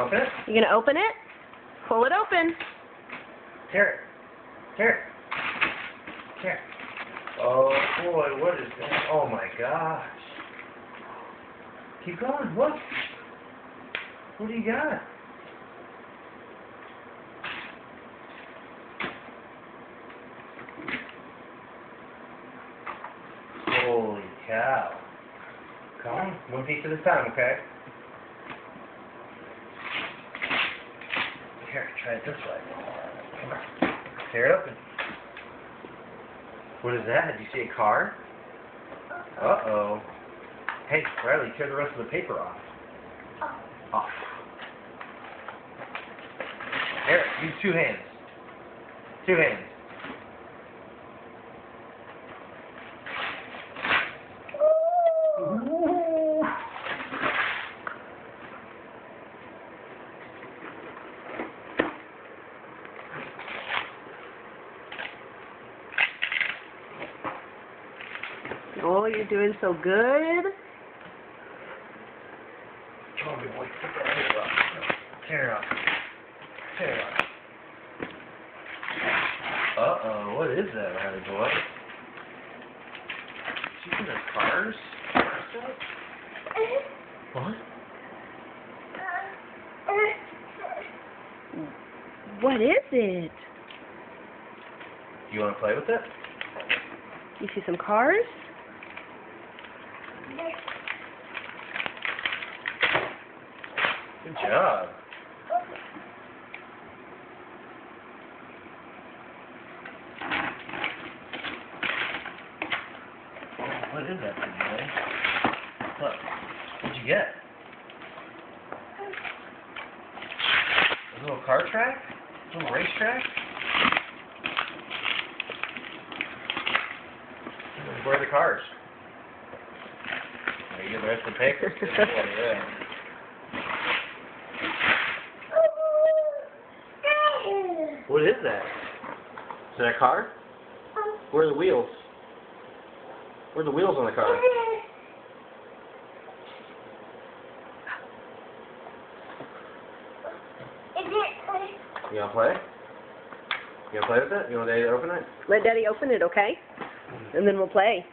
open it? You gonna open it? Pull it open. Tear it. Tear it. Tear it. Oh boy, what is that? Oh my gosh. Keep going, look. What do you got? Holy cow. Come on, one piece at a time, okay? Here, try it this way. Come on. Tear it open. What is that? Do you see a car? Uh-oh. Hey, Riley, tear the rest of the paper off. Off. There, use two hands. Two hands. Oh, you're doing so good. Come on, big boy. Put that paper off. Tear it off. Tear it off. Uh-oh, what is that, Riley boy? You see the cars? What? What is it? You want to play with it? You see some cars? Good job. What is that, big boy? Look, what'd you get? A little car track? A little racetrack? Where are the cars? There you get the rest of the paper. Good boy, yeah. What is that? Is that a car? Where are the wheels? Where are the wheels on the car? You wanna play? You wanna play with it? You want Daddy to open it? Let Daddy open it, okay? And then we'll play.